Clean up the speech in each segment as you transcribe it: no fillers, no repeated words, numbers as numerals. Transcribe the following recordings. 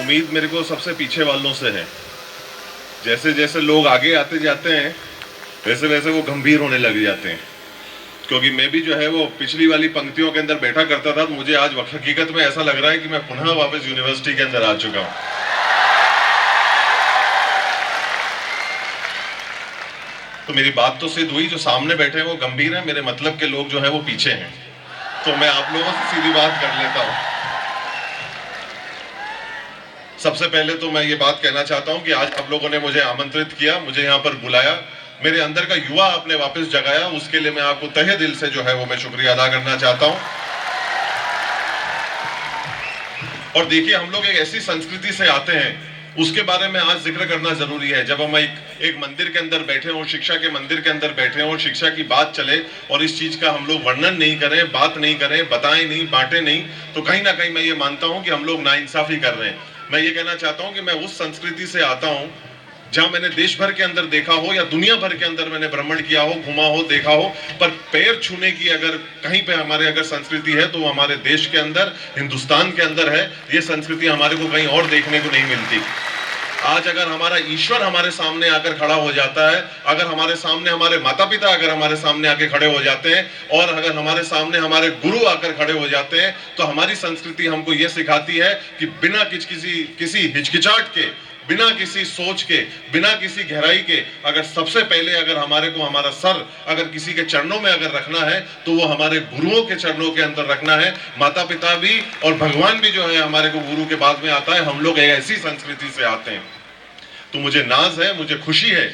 उम्मीद मेरे को सबसे पीछे वालों से है। जैसे जैसे लोग आगे आते जाते हैं वैसे वैसे वो गंभीर होने लग जाते हैं, क्योंकि मैं भी जो है वो पिछली वाली पंक्तियों के अंदर बैठा करता था, तो मुझे आज हकीकत में ऐसा लग रहा है कि मैं पुनः वापस यूनिवर्सिटी के अंदर आ चुका हूं। तो मेरी बात तो सिद्ध हुई, जो सामने बैठे हैं वो गंभीर हैं, मेरे मतलब के लोग जो है वो पीछे हैं। तो मैं आप लोगों से सीधी बात कर लेता हूं। सबसे पहले तो मैं ये बात कहना चाहता हूं कि आज आप लोगों ने मुझे आमंत्रित किया, मुझे यहां पर बुलाया, मेरे अंदर का युवा आपने वापस जगाया, उसके लिए मैं आपको तहे दिल से जो है वो मैं शुक्रिया अदा करना चाहता हूं। और देखिए, हम लोग एक ऐसी संस्कृति से आते हैं, उसके बारे में आज जिक्र करना जरूरी है। जब हम एक मंदिर के अंदर बैठे हों, शिक्षा के मंदिर के अंदर बैठे हों, शिक्षा की बात चले और इस चीज का हम लोग वर्णन नहीं करें, बात नहीं करें, बताएं नहीं, बांटें नहीं, तो कहीं ना कहीं मैं ये मानता हूं कि हम लोग नाइंसाफी कर रहे हैं। मैं ये कहना चाहता हूं कि मैं उस संस्कृति से आता हूं जहां मैंने देश भर के अंदर देखा हो या दुनिया भर के अंदर मैंने भ्रमण किया हो, घुमा हो, देखा हो, पर पैर छूने की अगर कहीं पे हमारे अगर संस्कृति है तो वो हमारे देश के अंदर, हिंदुस्तान के अंदर है। ये संस्कृति हमारे को कहीं और देखने को नहीं मिलती। आज अगर हमारा ईश्वर हमारे सामने आकर खड़ा हो जाता है, अगर हमारे सामने हमारे माता पिता अगर हमारे सामने आके खड़े हो जाते हैं, और अगर हमारे सामने हमारे गुरु आकर खड़े हो जाते हैं, तो हमारी संस्कृति हमको यह सिखाती है कि बिना किसी हिचकिचाहट के, बिना किसी सोच के, बिना किसी गहराई के, अगर सबसे पहले अगर हमारे को हमारा सर अगर किसी के चरणों में अगर रखना है तो वो हमारे गुरुओं के चरणों के अंदर रखना है। माता पिता भी और भगवान भी जो है हमारे को गुरु के बाद में आता है। हम लोग ऐसी संस्कृति से आते हैं, तो मुझे नाज है, मुझे खुशी है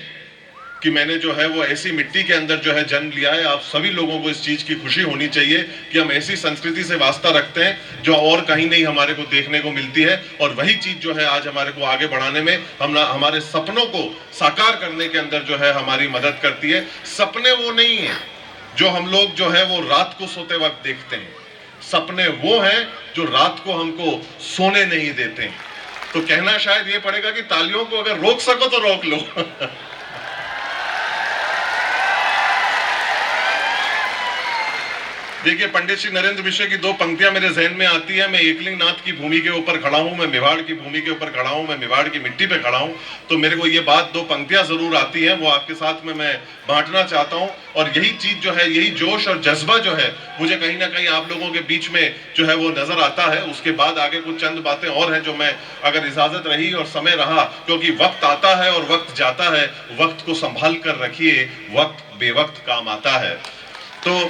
कि मैंने जो है वो ऐसी मिट्टी के अंदर जो है जन्म लिया है। आप सभी लोगों को इस चीज की खुशी होनी चाहिए कि हम ऐसी संस्कृति से वास्ता रखते हैं जो और कहीं नहीं हमारे को देखने को मिलती है, और वही चीज जो है आज हमारे को आगे बढ़ाने में, हमारे सपनों को साकार करने के अंदर जो है हमारी मदद करती है। सपने वो नहीं है जो हम लोग जो है वो रात को सोते वक्त देखते हैं, सपने वो हैं जो रात को हमको सोने नहीं देते हैं। तो कहना शायद ये पड़ेगा कि तालियों को अगर रोक सको तो रोक लो। देखिए, पंडित श्री नरेंद्र मिश्र की दो पंक्तियां मेरे जहन में आती है। मैं एकलिंग नाथ की भूमि के ऊपर खड़ा हूं, मैं मेवाड़ की भूमि के ऊपर खड़ा हूं, मैं मेवाड़ की मिट्टी पे खड़ा हूं। तो मेरे को ये बात, दो पंक्तियां जरूर आती हैं, वो आपके साथ में मैं बांटना चाहता हूं। और यही चीज जो है, यही जोश और जज्बा जो है, मुझे कहीं ना कहीं आप लोगों के बीच में जो है वो नजर आता है। उसके बाद आगे कुछ चंद बातें और हैं जो मैं, अगर इजाजत रही और समय रहा, क्योंकि वक्त आता है और वक्त जाता है, वक्त को संभाल कर रखिए, वक्त बेवक्त काम आता है। तो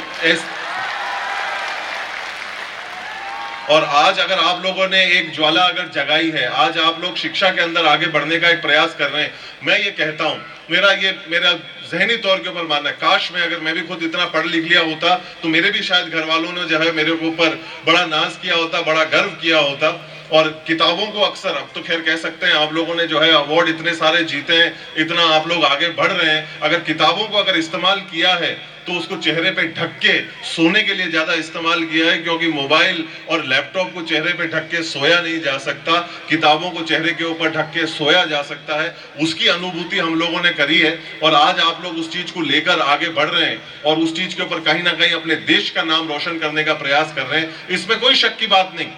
और आज अगर आप लोगों ने एक ज्वाला अगर जगाई है, आज आप लोग शिक्षा के अंदर आगे बढ़ने का एक प्रयास कर रहे हैं, मैं ये कहता हूं, मेरा जहनी तौर के ऊपर मानना है, काश मैं भी खुद इतना पढ़ लिख लिया होता तो मेरे भी शायद घर वालों ने जो है मेरे ऊपर बड़ा नाज किया होता, बड़ा गर्व किया होता। और किताबों को अक्सर, अब तो खैर कह सकते हैं आप लोगों ने जो है अवार्ड इतने सारे जीते हैं, इतना आप लोग आगे बढ़ रहे हैं, अगर किताबों को अगर इस्तेमाल किया है तो उसको चेहरे पे ढक के सोने के लिए ज्यादा इस्तेमाल किया है, क्योंकि मोबाइल और लैपटॉप को चेहरे पे ढक के सोया नहीं जा सकता, किताबों को चेहरे के ऊपर ढक के सोया जा सकता है। उसकी अनुभूति हम लोगों ने करी है और आज आप लोग उस चीज को लेकर आगे बढ़ रहे हैं और उस चीज के ऊपर कहीं ना कहीं अपने देश का नाम रोशन करने का प्रयास कर रहे हैं। इसमें कोई शक की बात नहीं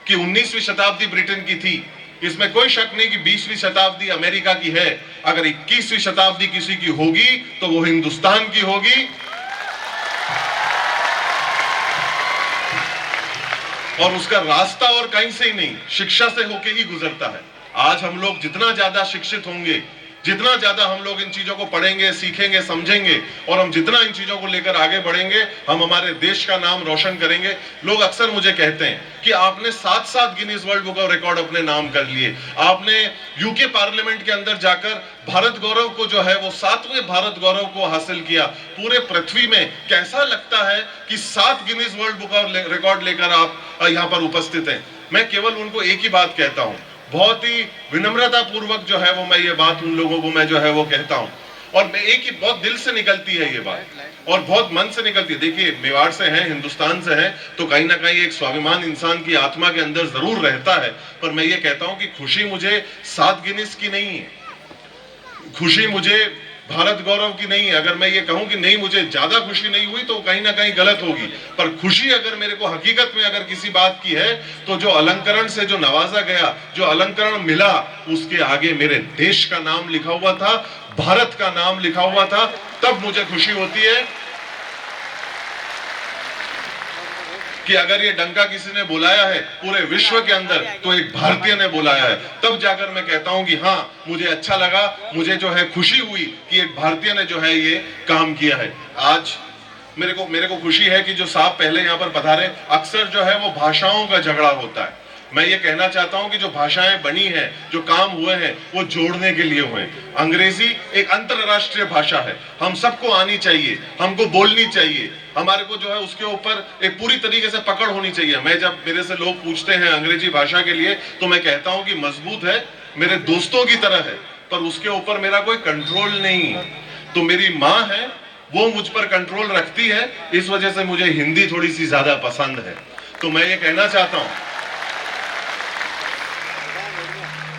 कि 19वीं शताब्दी ब्रिटेन की थी, इसमें कोई शक नहीं कि 20वीं शताब्दी अमेरिका की है। अगर 21वीं शताब्दी किसी की होगी तो वो हिंदुस्तान की होगी। और उसका रास्ता और कहीं से ही नहीं, शिक्षा से होके ही गुजरता है। आज हम लोग जितना ज्यादा शिक्षित होंगे, जितना ज्यादा हम लोग इन चीजों को पढ़ेंगे, सीखेंगे, समझेंगे, और हम जितना इन चीजों को लेकर आगे बढ़ेंगे, हम हमारे देश का नाम रोशन करेंगे। लोग अक्सर मुझे कहते हैं कि आपने 7 Guinness world book of record अपने नाम कर लिए, आपने यूके पार्लियामेंट के अंदर जाकर भारत गौरव को जो है वो 7वें भारत गौरव को हासिल किया। पूरे पृथ्वी में कैसा लगता है कि 7 Guinness world book of record लेकर आप यहाँ पर उपस्थित हैं। मैं केवल उनको एक ही बात कहता हूं, बहुत ही विनम्रता पूर्वक जो है वो मैं ये बात उन लोगों को मैं जो है वो कहता हूं, और मैं एक ही, बहुत दिल से निकलती है ये बात और बहुत मन से निकलती है। देखिए, मेवाड़ से हैं, हिंदुस्तान से हैं, तो कहीं ना कहीं एक स्वाभिमान इंसान की आत्मा के अंदर जरूर रहता है। पर मैं ये कहता हूं कि खुशी मुझे 7 गिनीज की नहीं है, खुशी मुझे भारत गौरव की नहीं है। अगर मैं ये कहूं कि नहीं मुझे ज्यादा खुशी नहीं हुई तो कहीं ना कहीं गलत होगी, पर खुशी अगर मेरे को हकीकत में अगर किसी बात की है तो जो अलंकरण से जो नवाजा गया, जो अलंकरण मिला, उसके आगे मेरे देश का नाम लिखा हुआ था, भारत का नाम लिखा हुआ था, तब मुझे खुशी होती है कि अगर ये डंका किसी ने बुलाया है पूरे विश्व के अंदर तो एक भारतीय ने बुलाया है। तब जाकर मैं कहता हूं कि हाँ मुझे अच्छा लगा, मुझे जो है खुशी हुई कि एक भारतीय ने जो है ये काम किया है। आज मेरे को खुशी है कि जो साहब पहले यहाँ पर पधारे, अक्सर जो है वो भाषाओं का झगड़ा होता है। मैं ये कहना चाहता हूं कि जो भाषाएं बनी हैं, जो काम हुए हैं, वो जोड़ने के लिए हुए। अंग्रेजी एक अंतरराष्ट्रीय भाषा है, हम सबको आनी चाहिए, हमको बोलनी चाहिए, हमारे को जो है उसके ऊपर एक पूरी तरीके से पकड़ होनी चाहिए। मैं जब मेरे से लोग पूछते हैं अंग्रेजी भाषा के लिए तो मैं कहता हूं कि मजबूत है, मेरे दोस्तों की तरह है, पर उसके ऊपर मेरा कोई कंट्रोल नहीं। तो मेरी माँ है, वो मुझ पर कंट्रोल रखती है, इस वजह से मुझे हिंदी थोड़ी सी ज्यादा पसंद है। तो मैं ये कहना चाहता हूं,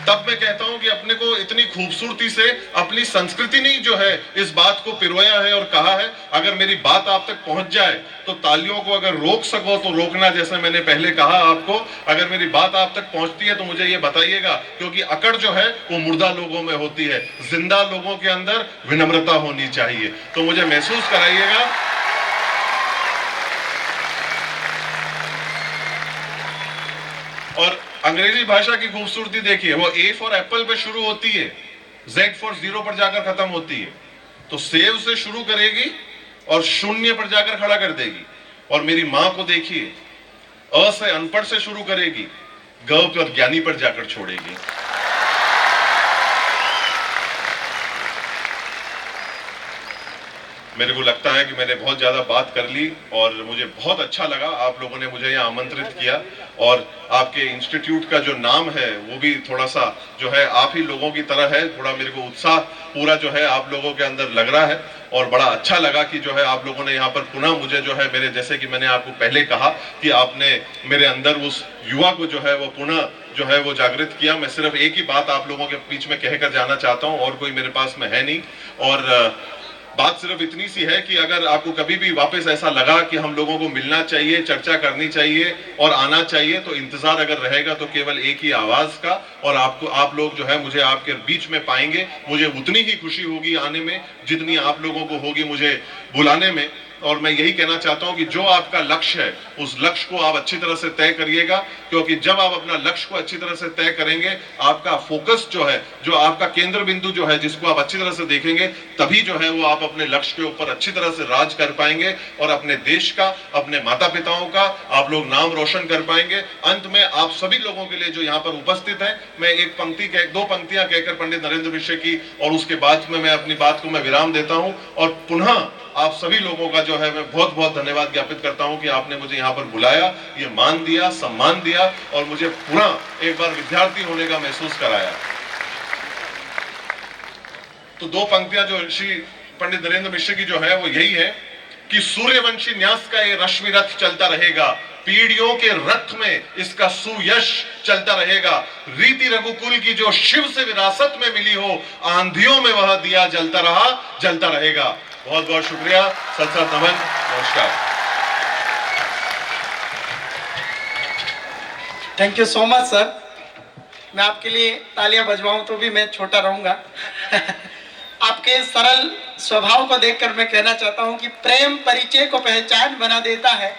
तब मैं कहता हूं कि अपने को इतनी खूबसूरती से अपनी संस्कृति ने जो है इस बात को पिरोया है और कहा है। अगर मेरी बात आप तक पहुंच जाए तो तालियों को अगर रोक सको तो रोकना, जैसे मैंने पहले कहा आपको। अगर मेरी बात आप तक पहुंचती है तो मुझे ये बताइएगा, क्योंकि अकड़ जो है वो मुर्दा लोगों में होती है, जिंदा लोगों के अंदर विनम्रता होनी चाहिए। तो मुझे महसूस कराइएगा। और अंग्रेजी भाषा की खूबसूरती देखिए, वो ए फॉर एप्पल पे शुरू होती है, जेड फॉर जीरो पर जाकर खत्म होती है। तो सेव से शुरू करेगी और शून्य पर जाकर खड़ा कर देगी। और मेरी मां को देखिए, अ से अनपढ़ से शुरू करेगी, ग पर ज्ञानी पर जाकर छोड़ेगी। मेरे को लगता है कि मैंने बहुत ज्यादा बात कर ली और मुझे बहुत अच्छा लगा आप लोगों ने मुझे यहाँ आमंत्रित किया। और आपके इंस्टीट्यूट का जो नाम है वो भी थोड़ा सा जो है आप ही लोगों की तरह है, थोड़ा मेरे को उत्साह पूरा जो है आप लोगों के अंदर लग रहा है। और बड़ा अच्छा लगा कि जो है आप लोगों ने यहाँ पर पुनः मुझे जो है मेरे, जैसे कि मैंने आपको पहले कहा कि आपने मेरे अंदर उस युवा को जो है वो पुनः जो है वो जागृत किया। मैं सिर्फ एक ही बात आप लोगों के बीच में कहकर जाना चाहता हूँ, और कोई मेरे पास में है नहीं। और बात सिर्फ इतनी सी है कि अगर आपको कभी भी वापस ऐसा लगा कि हम लोगों को मिलना चाहिए, चर्चा करनी चाहिए और आना चाहिए, तो इंतजार अगर रहेगा तो केवल एक ही आवाज का, और आप लोग जो है मुझे आपके बीच में पाएंगे। मुझे उतनी ही खुशी होगी आने में जितनी आप लोगों को होगी मुझे बुलाने में। और मैं यही कहना चाहता हूं कि जो आपका लक्ष्य है उस लक्ष्य को आप अच्छी तरह से तय करिएगा, क्योंकि जब आप अपना लक्ष्य को अच्छी तरह से तय करेंगे, आपका फोकस जो है, जो आपका केंद्र बिंदु जो है, जिसको आप अच्छी तरह से देखेंगे, तभी जो है वो आप अपने लक्ष्य के ऊपर अच्छी तरह से राज कर पाएंगे और अपने देश का, अपने माता पिताओं का आप लोग नाम रोशन कर पाएंगे। अंत में आप सभी लोगों के लिए जो यहाँ पर उपस्थित है, मैं एक पंक्ति दो पंक्तियां कहकर पंडित नरेंद्र मिश्र की, और उसके बाद में मैं अपनी बात को मैं विराम देता हूं। और पुनः आप सभी लोगों का जो है मैं बहुत बहुत धन्यवाद ज्ञापित करता हूं कि आपने मुझे यहाँ पर बुलाया, ये मान दिया, सम्मान दिया और मुझे पुनः एक बार विद्यार्थी होने का महसूस कराया। तो दो पंक्तियां जो श्री पंडित नरेंद्र मिश्र की जो है वो यही है कि सूर्यवंशी न्यास का ये रश्मि रथ चलता रहेगा, पीढ़ियों के रथ में इसका सुयश चलता रहेगा। रीति रघुकुल की जो शिव से विरासत में मिली हो, आंधियों में वह दिया जलता रहा, जलता रहेगा। बहुत बहुत शुक्रिया, सत सत नमन, नमस्कार। Thank you so much sir. मैं आपके लिए तालियां बजवाऊं तो भी मैं छोटा रहूंगा। आपके सरल स्वभाव को देखकर मैं कहना चाहता हूं कि प्रेम परिचय को पहचान बना देता है।